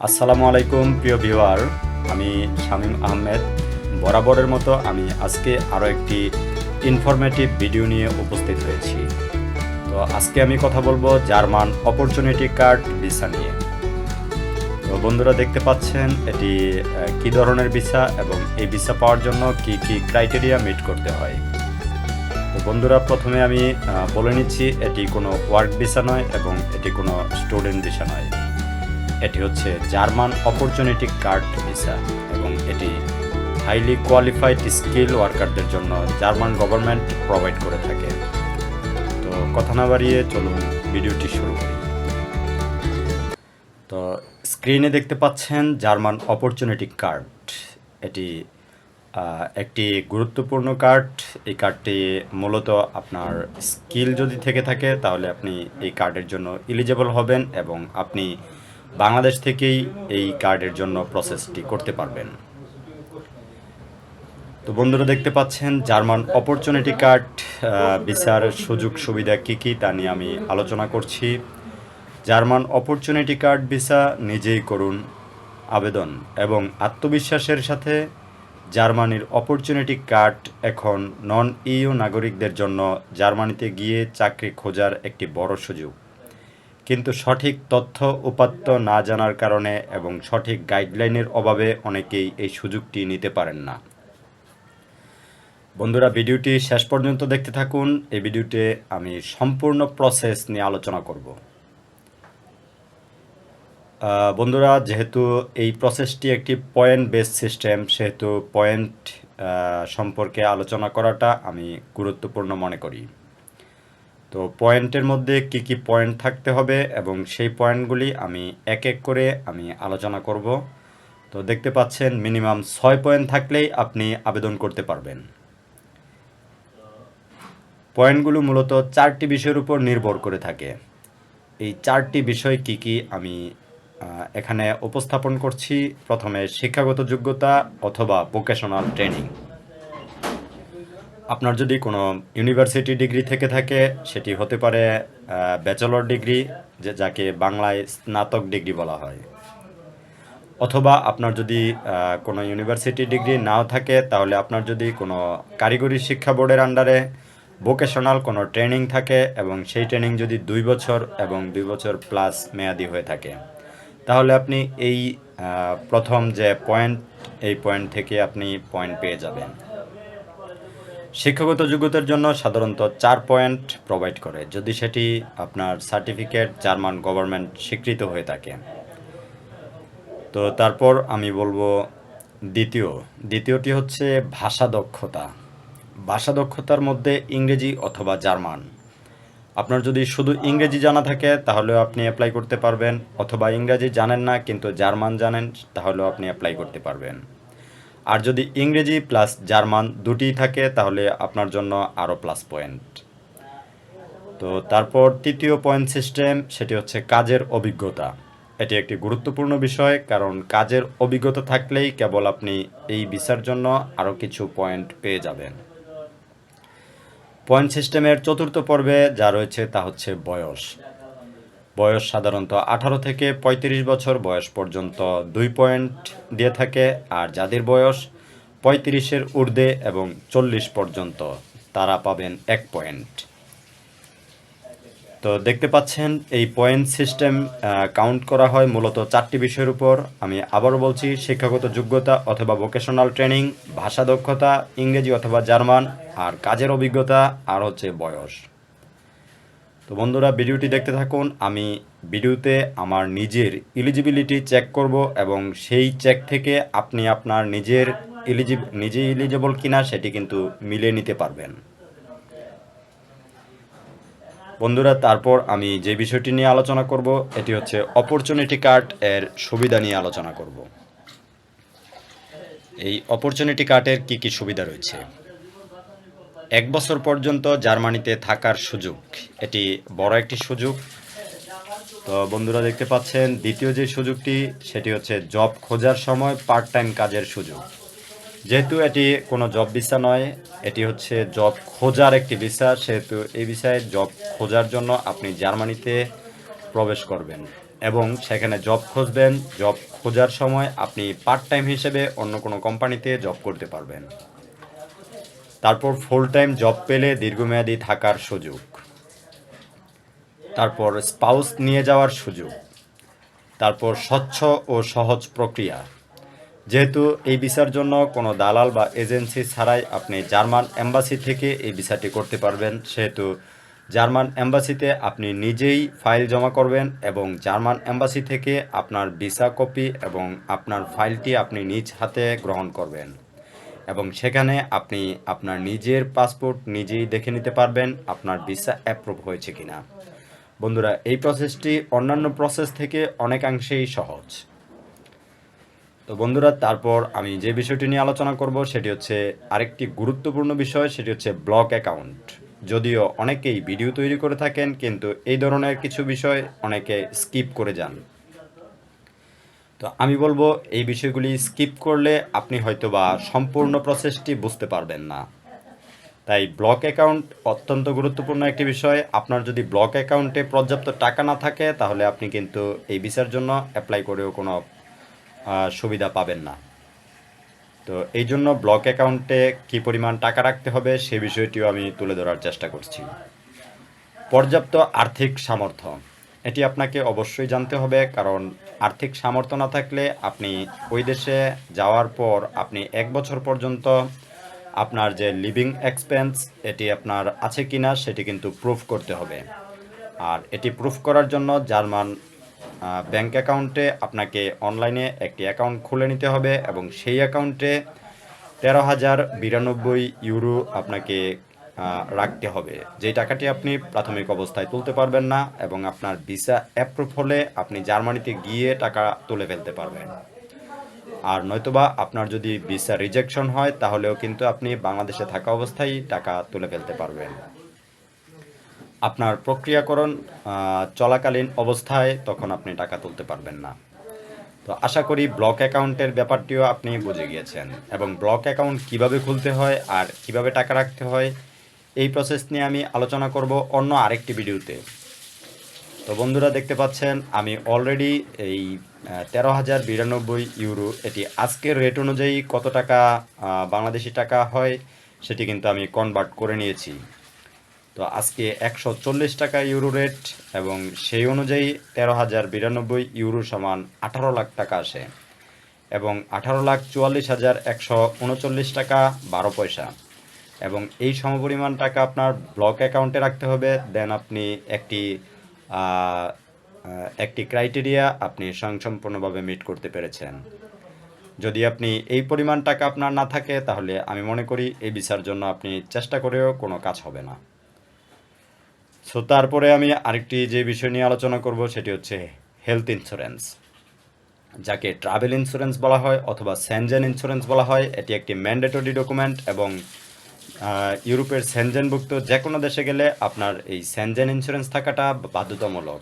আসসালামু আলাইকুম প্রিয় ভিউয়ার, আমি শামীম আহমেদ। বরাবরের মতো আমি আজকে আরও একটি ইনফরমেটিভ ভিডিও নিয়ে উপস্থিত হয়েছি। তো আজকে আমি কথা বলবো জার্মান অপরচুনিটি কার্ড ভিসা নিয়ে। তো বন্ধুরা দেখতে পাচ্ছেন এটি কি ধরনের ভিসা এবং এই ভিসা পাওয়ার জন্য কি কি ক্রাইটেরিয়া মিট করতে হয়। তো বন্ধুরা প্রথমে আমি বলে নিচ্ছি, এটি কোনো ওয়ার্ক ভিসা নয় এবং এটি কোনো স্টুডেন্ট ভিসা নয়। এটি হচ্ছে জার্মান অপরচুনিটি কার্ড ভিসা এবং এটি হাইলি কোয়ালিফাইড স্কিল ওয়ার্কারদের জন্য জার্মান গভর্নমেন্ট প্রোভাইড করে থাকে। তো কথা না বাড়িয়ে চলুন ভিডিওটি শুরু করি। তো স্ক্রিনে দেখতে পাচ্ছেন জার্মান অপরচুনিটি কার্ড। এটি একটি গুরুত্বপূর্ণ কার্ড। এই কার্ডটি মূলত আপনার স্কিল যদি থেকে থাকে তাহলে আপনি এই কার্ডের জন্য এলিজিবল হবেন এবং আপনি বাংলাদেশ থেকেই এই কার্ডের জন্য প্রসেসটি করতে পারবেন। তো বন্ধুরা দেখতে পাচ্ছেন জার্মান অপরচুনিটি কার্ড ভিসার সুযোগ সুবিধা কী কী তা নিয়ে আমি আলোচনা করছি। জার্মান অপরচুনিটি কার্ড ভিসা নিজেই করুন আবেদন এবং আত্মবিশ্বাসের সাথে। জার্মানির অপরচুনিটি কার্ড এখন নন ইউ নাগরিকদের জন্য জার্মানিতে গিয়ে চাকরি খোঁজার একটি বড় সুযোগ, কিন্তু সঠিক তথ্য উপাত্ত না জানার কারণে এবং সঠিক গাইডলাইনের অভাবে অনেকেই এই সুযোগটি নিতে পারেন না। বন্ধুরা ভিডিওটি শেষ পর্যন্ত দেখতে থাকুন। এই ভিডিওতে আমি সম্পূর্ণ প্রসেস নিয়ে আলোচনা করব। বন্ধুরা যেহেতু এই প্রসেসটি একটি পয়েন্ট বেস সিস্টেম, সেহেতু পয়েন্ট সম্পর্কে আলোচনা করাটা আমি গুরুত্বপূর্ণ মনে করি। তো পয়েন্টের মধ্যে কি কি পয়েন্ট থাকতে হবে এবং সেই পয়েন্টগুলি আমি এক এক করে আমি আলোচনা করব। তো দেখতে পাচ্ছেন মিনিমাম 6 পয়েন্ট থাকলেই আপনি আবেদন করতে পারবেন। পয়েন্টগুলো মূলত 4টি বিষয়ের উপর নির্ভর করে থাকে। এই 4টি বিষয় কি কি আমি এখানে উপস্থাপন করছি। প্রথমে শিক্ষাগত যোগ্যতা অথবা ভোকেশনাল ট্রেনিং। আপনার যদি কোনো ইউনিভার্সিটি ডিগ্রি থেকে থাকে, সেটি হতে পারে ব্যাচেলর ডিগ্রি, যাকে বাংলায় স্নাতক ডিগ্রি বলা হয়। অথবা আপনার যদি কোনো ইউনিভার্সিটি ডিগ্রি নাও থাকে, তাহলে আপনার যদি কোনো কারিগরি শিক্ষা বোর্ডের আন্ডারে ভোকেশনাল কোনো ট্রেনিং থাকে এবং সেই ট্রেনিং যদি 2 বছর এবং 2 বছর প্লাস মেয়াদি হয়ে থাকে, তাহলে আপনি এই প্রথম যে পয়েন্ট, এই পয়েন্ট থেকে আপনি পয়েন্ট পেয়ে যাবেন। শিক্ষাগত যোগ্যতার জন্য সাধারণত 4 পয়েন্ট প্রোভাইড করে, যদি সেটি আপনার সার্টিফিকেট জার্মান গভর্নমেন্ট স্বীকৃত হয়ে থাকে। তো তারপর আমি বলবো দ্বিতীয়টি হচ্ছে ভাষা দক্ষতা। ভাষা দক্ষতার মধ্যে ইংরেজি অথবা জার্মান। আপনার যদি শুধু ইংরেজি জানা থাকে তাহলেও আপনি অ্যাপ্লাই করতে পারবেন, অথবা ইংরেজি জানেন না কিন্তু জার্মান জানেন, তাহলেও আপনি অ্যাপ্লাই করতে পারবেন। আর যদি ইংরেজি প্লাস জার্মান দুটিই থাকে তাহলে আপনার জন্য আরও প্লাস পয়েন্ট। তো তারপর তৃতীয় পয়েন্ট সিস্টেম, সেটি হচ্ছে কাজের অভিজ্ঞতা। এটি একটি গুরুত্বপূর্ণ বিষয়, কারণ কাজের অভিজ্ঞতা থাকলেই কেবল আপনি এই ভিসার জন্য আরও কিছু পয়েন্ট পেয়ে যাবেন। পয়েন্ট সিস্টেমের চতুর্থ পর্বে যা রয়েছে তা হচ্ছে বয়স। বয়স সাধারণত 18 থেকে 35 বছর বয়স পর্যন্ত 2 পয়েন্ট দিয়ে থাকে, আর যাদের বয়স 35-এর ঊর্ধ্বে এবং 40 পর্যন্ত তারা পাবেন 1 পয়েন্ট। তো দেখতে পাচ্ছেন এই পয়েন্ট সিস্টেম কাউন্ট করা হয় মূলত 4টি বিষয়ের উপর। আমি আবারও বলছি, শিক্ষাগত যোগ্যতা অথবা ভোকেশনাল ট্রেনিং, ভাষা দক্ষতা ইংরেজি অথবা জার্মান, আর কাজের অভিজ্ঞতা, আর হচ্ছে বয়স। তো বন্ধুরা ভিডিওটি দেখতে থাকুন। আমি ভিডিওতে আমার নিজের এলিজিবিলিটি চেক করব এবং সেই চেক থেকে আপনি আপনার নিজে এলিজিবল কিনা সেটি কিন্তু মিলিয়ে নিতে পারবেন। বন্ধুরা তারপর আমি যে বিষয়টি নিয়ে আলোচনা করব, এটি হচ্ছে অপরচুনিটি কার্ড এর সুবিধা নিয়ে আলোচনা করব। এই অপরচুনিটি কার্ডের কি কি সুবিধা রয়েছে। 1 বছর পর্যন্ত জার্মানিতে থাকার সুযোগ, এটি বড় একটি সুযোগ। তো বন্ধুরা দেখতে পাচ্ছেন দ্বিতীয় যে সুযোগটি, সেটি হচ্ছে জব খোঁজার সময় পার্ট টাইম কাজের সুযোগ। যেহেতু এটি কোনো জব ভিসা নয়, এটি হচ্ছে জব খোঁজার একটি ভিসা, সেহেতু এই ভিসায় জব খোঁজার জন্য আপনি জার্মানিতে প্রবেশ করবেন এবং সেখানে জব খুঁজবেন। জব খোঁজার সময় আপনি পার্ট টাইম হিসেবে অন্য কোনো কোম্পানিতে জব করতে পারবেন। তারপর ফুল টাইম জব পেলে দীর্ঘমেয়াদী থাকার সুযোগ, তারপর স্পাউস নিয়ে যাওয়ার সুযোগ, তারপর স্বচ্ছ ও সহজ প্রক্রিয়া। যেহেতু এই ভিসার জন্য কোনো দালাল বা এজেন্সি ছাড়াই আপনি জার্মান এম্বাসি থেকে এই ভিসাটি করতে পারবেন, সেহেতু জার্মান এম্বাসিতে আপনি নিজেই ফাইল জমা করবেন এবং জার্মান এম্বাসি থেকে আপনার ভিসা কপি এবং আপনার ফাইলটি আপনি নিজ হাতে গ্রহণ করবেন এবং সেখানে আপনি আপনার নিজের পাসপোর্ট নিজেই দেখে নিতে পারবেন আপনার ভিসা অ্যাপ্রুভ হয়েছে কিনা। বন্ধুরা, এই প্রসেসটি অন্যান্য প্রসেস থেকে অনেকাংশেই সহজ। তো বন্ধুরা, তারপর আমি যে বিষয়টি নিয়ে আলোচনা করব সেটি হচ্ছে আরেকটি গুরুত্বপূর্ণ বিষয়, সেটি হচ্ছে ব্লক অ্যাকাউন্ট। যদিও অনেকেই ভিডিও তৈরি করে থাকেন, কিন্তু এই ধরনের কিছু বিষয় অনেকে স্কিপ করে যান। তো আমি বলবো এই বিষয়গুলি স্কিপ করলে আপনি হয়তোবা সম্পূর্ণ প্রসেসটি বুঝতে পারবেন না। তাই ব্লক অ্যাকাউন্ট অত্যন্ত গুরুত্বপূর্ণ একটি বিষয়। আপনার যদি ব্লক অ্যাকাউন্টে পর্যাপ্ত টাকা না থাকে তাহলে আপনি কিন্তু এই ভিসার জন্য অ্যাপ্লাই করেও কোনো সুবিধা পাবেন না। তো এই জন্য ব্লক অ্যাকাউন্টে কী পরিমাণ টাকা রাখতে হবে সে বিষয়টিও আমি তুলে ধরার চেষ্টা করছি। পর্যাপ্ত আর্থিক সামর্থ্য, এটি আপনাকে অবশ্যই জানতে হবে, কারণ আর্থিক সামর্থ্য না থাকলে আপনি ওই দেশে যাওয়ার পর আপনি 1 বছর পর্যন্ত আপনার যে লিভিং এক্সপেন্স এটি আপনার আছে কি না সেটি কিন্তু প্রুফ করতে হবে। আর এটি প্রুফ করার জন্য জার্মান ব্যাংক অ্যাকাউন্টে আপনাকে অনলাইনে একটি অ্যাকাউন্ট খুলে নিতে হবে এবং সেই অ্যাকাউন্টে 13,092 ইউরো আপনাকে রাখতে হবে, যেই টাকাটি আপনি প্রাথমিক অবস্থায় তুলতে পারবেন না এবং আপনার ভিসা অ্যাপ্রুভ হলে আপনি জার্মানিতে গিয়ে টাকা তুলে ফেলতে পারবেন। আর নয়তোবা আপনার যদি ভিসা রিজেকশন হয় তাহলেও কিন্তু আপনি বাংলাদেশে থাকা অবস্থায় টাকা তুলে ফেলতে পারবেন। আপনার প্রক্রিয়াকরণ চলাকালীন অবস্থায় তখন আপনি টাকা তুলতে পারবেন না। তো আশা করি ব্লক অ্যাকাউন্টের ব্যাপারটিও আপনি বুঝে গিয়েছেন এবং ব্লক অ্যাকাউন্ট কিভাবে খুলতে হয় আর কিভাবে টাকা রাখতে হয় এই প্রসেস নিয়ে আমি আলোচনা করব অন্য আরেকটি ভিডিওতে। তো বন্ধুরা, দেখতে পাচ্ছেন আমি অলরেডি এই 13,092 ইউরো, এটি আজকের রেট অনুযায়ী কত টাকা বাংলাদেশি টাকা হয় সেটি কিন্তু আমি কনভার্ট করে নিয়েছি। তো আজকে 140 টাকা ইউরো রেট এবং সেই অনুযায়ী 13,092 ইউরো সমান 18 লাখ টাকা আসে এবং 18,44,139 টাকা 12 পয়সা এবং এই সমপরিমাণ টাকা আপনার ব্লক অ্যাকাউন্টে রাখতে হবে। দেন আপনি একটি ক্রাইটেরিয়া আপনি স্বয়ংসম্পূর্ণভাবে মিট করতে পেরেছেন। যদি আপনি এই পরিমাণ টাকা আপনার না থাকে তাহলে আমি মনে করি এই ভিসার জন্য আপনি চেষ্টা করেও কোনো কাজ হবে না। সো তারপরে আমি আরেকটি যে বিষয় নিয়ে আলোচনা করব সেটি হচ্ছে হেলথ ইন্স্যুরেন্স, যাকে ট্রাভেল ইন্স্যুরেন্স বলা হয় অথবা সেনজেন ইন্স্যুরেন্স বলা হয়। এটি একটি ম্যান্ডেটরি ডকুমেন্ট এবং ইউরোপের সেনজেনভুক্ত যে কোনো দেশে গেলে আপনার এই সেনজেন ইন্স্যুরেন্স থাকাটা বাধ্যতামূলক।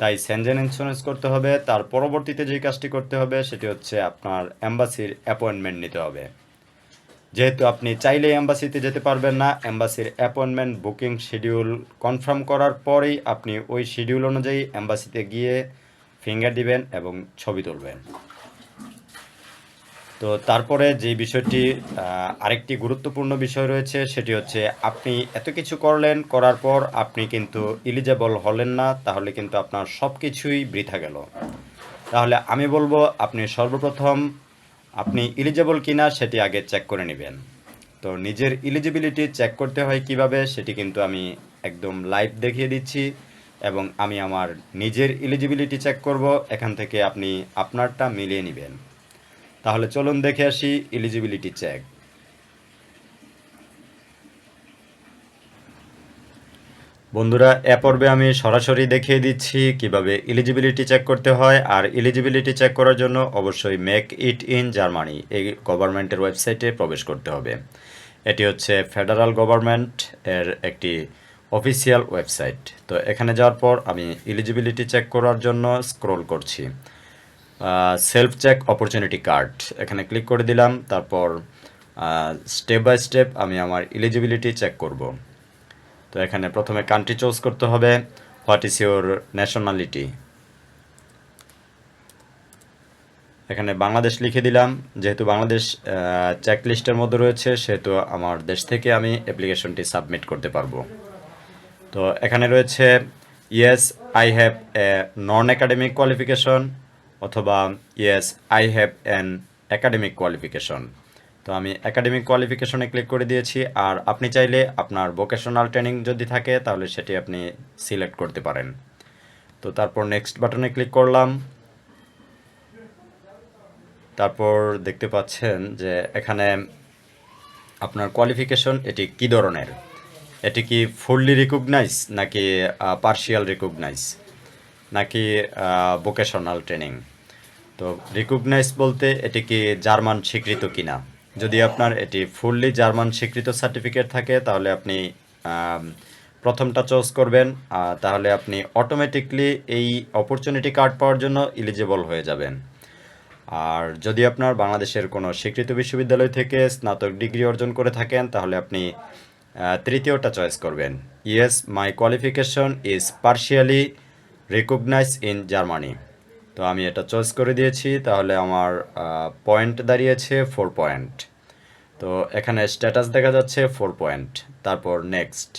তাই সেনজেন ইন্স্যুরেন্স করতে হবে। তার পরবর্তীতে যে কাজটি করতে হবে সেটি হচ্ছে আপনার এম্বাসির অ্যাপয়েন্টমেন্ট নিতে হবে। যেহেতু আপনি চাইলেই এম্বাসিতে যেতে পারবেন না, এম্বাসির অ্যাপয়েন্টমেন্ট বুকিং শিডিউল কনফার্ম করার পরেই আপনি ওই শিডিউল অনুযায়ী এম্বাসিতে গিয়ে ফিঙ্গার দিবেন এবং ছবি তুলবেন। তো তারপরে যে বিষয়টি আরেকটি গুরুত্বপূর্ণ বিষয় রয়েছে সেটি হচ্ছে আপনি এত কিছু করলেন, করার পর আপনি কিন্তু এলিজেবল হলেন না, তাহলে কিন্তু আপনার সব কিছুই বৃথা গেল। তাহলে আমি বলবো আপনি সর্বপ্রথম আপনি এলিজেবল কিনা সেটি আগে চেক করে নেবেন। তো নিজের এলিজিবিলিটি চেক করতে হয় কিভাবে সেটি কিন্তু আমি একদম লাইভ দেখিয়ে দিচ্ছি এবং আমি আমার নিজের এলিজিবিলিটি চেক করব। এখান থেকে আপনি আপনারটা মিলিয়ে নেবেন। তাহলে চলুন দেখে আসি এলিজিবিলিটি চেক। বন্ধুরা, এ পর্বে আমি সরাসরি দেখিয়ে দিচ্ছি কিভাবে এলিজিবিলিটি চেক করতে হয়। আর এলিজিবিলিটি চেক করার জন্য অবশ্যই মেক ইট ইন জার্মানি এই গভর্নমেন্টের ওয়েবসাইটে প্রবেশ করতে হবে। এটি হচ্ছে ফেডারাল গভর্নমেন্ট এর একটি অফিসিয়াল ওয়েবসাইট। তো এখানে যাওয়ার পর আমি এলিজিবিলিটি চেক করার জন্য স্ক্রল করছি। সেলফ চেক অপরচুনিটি কার্ড এখানে ক্লিক করে দিলাম। তারপর স্টেপ বাই স্টেপ আমি আমার এলিজিবিলিটি চেক করব। তো এখানে প্রথমে কান্ট্রি চুজ করতে হবে। হোয়াট ইজ ইউর ন্যাশনালিটি, এখানে বাংলাদেশ লিখে দিলাম। যেহেতু বাংলাদেশ চেকলিস্টের মধ্যে রয়েছে, সেহেতু আমার দেশ থেকে আমি অ্যাপ্লিকেশনটি সাবমিট করতে পারবো। তো এখানে রয়েছে yes I have a non academic qualification, অথবা yes I have an academic qualification. তো আমি একাডেমিক কোয়ালিফিকেশনে ক্লিক করে দিয়েছি। আর আপনি চাইলে আপনার ভোকেশনাল ট্রেনিং যদি থাকে তাহলে সেটি আপনি সিলেক্ট করতে পারেন। তো তারপর নেক্সট বাটনে ক্লিক করলাম। তারপর দেখতে পাচ্ছেন যে এখানে আপনার কোয়ালিফিকেশন এটি কী ধরনের, এটি কি ফুললি রিকগনাইজ নাকি পার্শিয়াল রিকগনাইজ নাকি ভোকেশনাল ট্রেনিং। তো রিকগনাইজ বলতে এটি কি জার্মান স্বীকৃত কিনা। যদি আপনার এটি ফুললি জার্মান স্বীকৃত সার্টিফিকেট থাকে তাহলে আপনি প্রথমটা চুজ করবেন, তাহলে আপনি অটোমেটিকলি এই অপরচুনিটি কার্ড পাওয়ার জন্য এলিজিবল হয়ে যাবেন। আর যদি আপনার বাংলাদেশের কোনো স্বীকৃত বিশ্ববিদ্যালয় থেকে স্নাতক ডিগ্রি অর্জন করে থাকেন তাহলে আপনি তৃতীয়টা চয়েস করবেন, yes my qualification is partially recognise in Germany. তো আমি এটা চয়েস করে দিয়েছি, তাহলে আমার পয়েন্ট দাঁড়িয়েছে 4 পয়েন্ট। তো এখানে স্ট্যাটাস দেখা যাচ্ছে 4 পয়েন্ট। তারপর নেক্সট।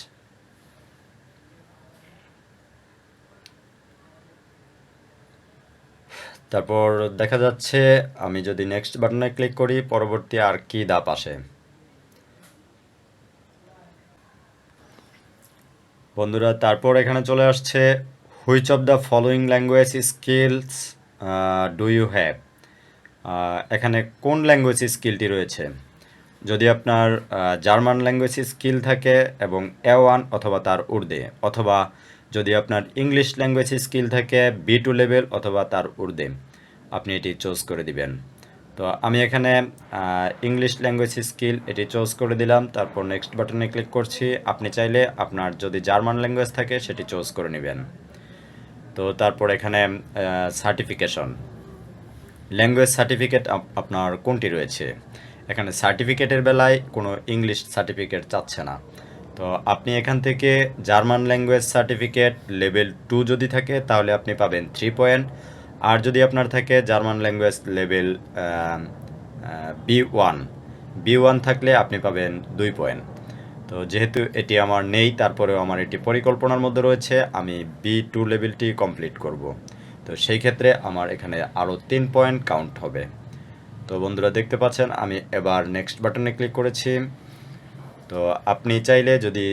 তারপর দেখা যাচ্ছে আমি যদি নেক্সট বাটনে ক্লিক করি পরবর্তী আর কি ধাপ আসে। বন্ধুরা তারপর এখানে চলে আসছে which of the following language skills do you have. এখানে কোন ল্যাঙ্গুয়েজ স্কিলটি রয়েছে। যদি আপনার জার্মান ল্যাঙ্গুয়েজ স্কিল থাকে এবং A1 অথবা তার ঊর্ধ্বে, অথবা যদি আপনার ইংলিশ ল্যাঙ্গুয়েজ স্কিল থাকে B2 লেভেল অথবা তার ঊর্ধ্বে, আপনি এটি চুজ করে দিবেন। তো আমি এখানে ইংলিশ ল্যাঙ্গুয়েজ স্কিল এটি চুজ করে দিলাম। তারপর নেক্সট বাটনে ক্লিক করছি। আপনি চাইলে আপনার যদি জার্মান ল্যাঙ্গুয়েজ থাকে সেটি চুজ করে নেবেন। তো তারপর এখানে সার্টিফিকেশন, ল্যাঙ্গুয়েজ সার্টিফিকেট আপনার কোনটি রয়েছে। এখানে সার্টিফিকেটের বেলায় কোনো ইংলিশ সার্টিফিকেট চাচ্ছে না। তো আপনি এখান থেকে জার্মান ল্যাঙ্গুয়েজ সার্টিফিকেট লেভেল 2 যদি থাকে তাহলে আপনি পাবেন 3 পয়েন্ট। আর যদি আপনার থাকে জার্মান ল্যাঙ্গুয়েজ লেভেল B1 থাকলে আপনি পাবেন 2 পয়েন্ট। তো যেহেতু এটি আমার নেই, তারপরেও আমার এটি পরিকল্পনার মধ্যে রয়েছে, আমি B2 লেভেলটি কমপ্লিট করব। তো সেই ক্ষেত্রে আমার এখানে আরও 3 পয়েন্ট কাউন্ট হবে। তো বন্ধুরা দেখতে পাচ্ছেন আমি এবার নেক্সট বাটনে ক্লিক করেছি। তো আপনি চাইলে যদি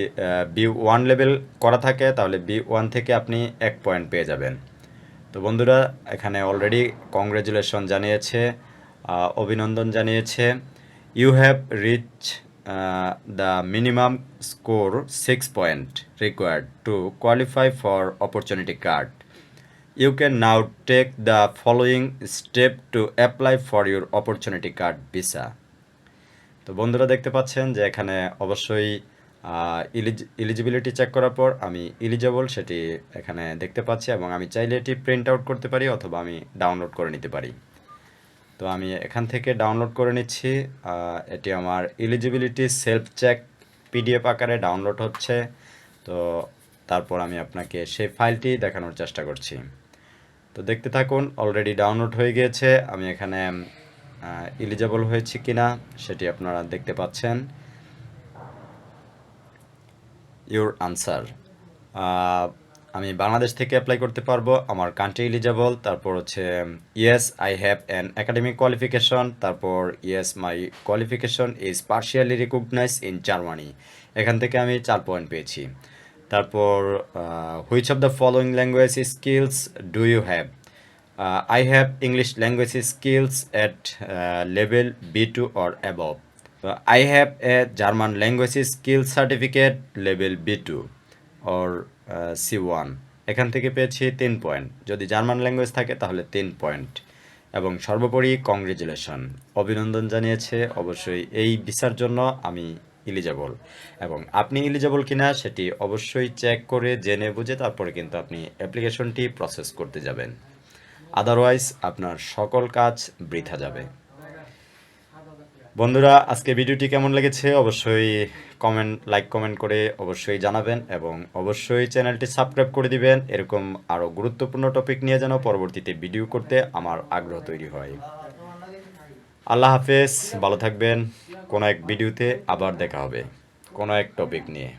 B1 লেভেল করা থাকে তাহলে B1 থেকে আপনি 1 পয়েন্ট পেয়ে যাবেন। তো বন্ধুরা এখানে অলরেডি কংগ্রেচুলেশন জানিয়েছে, অভিনন্দন জানিয়েছে। You have reach the minimum score 6 point required to qualify for opportunity card. You can now take the following step to apply for your opportunity card visa. তো বন্ধুরা দেখতে পাচ্ছেন যে এখানে অবশ্যই এলিজিবিলিটি চেক করার পর আমি এলিজিবল সেটি এখানে দেখতে পাচ্ছি, এবং আমি চাইলে এটি প্রিন্ট আউট করতে পারি অথবা আমি ডাউনলোড করে নিতে পারি। তো আমি এখান থেকে ডাউনলোড করে নিচ্ছি। এটি আমার এলিজিবিলিটি সেলফ চেক PDF আকারে ডাউনলোড হচ্ছে। তো তারপর আমি আপনাকে সেই ফাইলটি দেখানোর চেষ্টা করছি। তো দেখতে থাকুন, অলরেডি ডাউনলোড হয়ে গিয়েছে। আমি এখানে এলিজিবল হয়েছি কিনা সেটি আপনারা দেখতে পাচ্ছেন। ইউর আনসার, আমি বাংলাদেশ থেকে অ্যাপ্লাই করতে পারবো, আমার কান্ট্রি এলিজিবল। তারপর হচ্ছে yes I have an academic qualification, তারপর yes my qualification is partially recognise in Germany. এখান থেকে আমি 4 পয়েন্ট পেয়েছি। তারপর which of the following language skills do you have. I have English language skills at level B2 or above. I have a German language skills certificate level B2 or C1. এখান থেকে পেয়েছি 3 point. যদি German language থাকে তাহলে 3 point. এবং সর্বোপরি congratulation, অভিনন্দন জানিয়েছে। অবশ্যই এই ভিসার জন্য আমি এলিজিবল, এবং আপনি এলিজিবল কিনা সেটি অবশ্যই চেক করে জেনে বুঝে তারপরে কিন্তু আপনি অ্যাপ্লিকেশনটি প্রসেস করতে যাবেন। আদারওয়াইজ আপনার সকল কাজ বৃথা যাবে। বন্ধুরা, আজকে ভিডিওটি কেমন লেগেছে অবশ্যই লাইক কমেন্ট করে অবশ্যই জানাবেন এবং অবশ্যই চ্যানেলটি সাবস্ক্রাইব করে দিবেন। এরকম আরও গুরুত্বপূর্ণ টপিক নিয়ে যেন পরবর্তীতে ভিডিও করতে আমার আগ্রহ তৈরি হয়। আল্লাহ হাফেজ, ভালো থাকবেন। কোনো এক ভিডিওতে আবার দেখা হবে কোনো এক টপিক নিয়ে।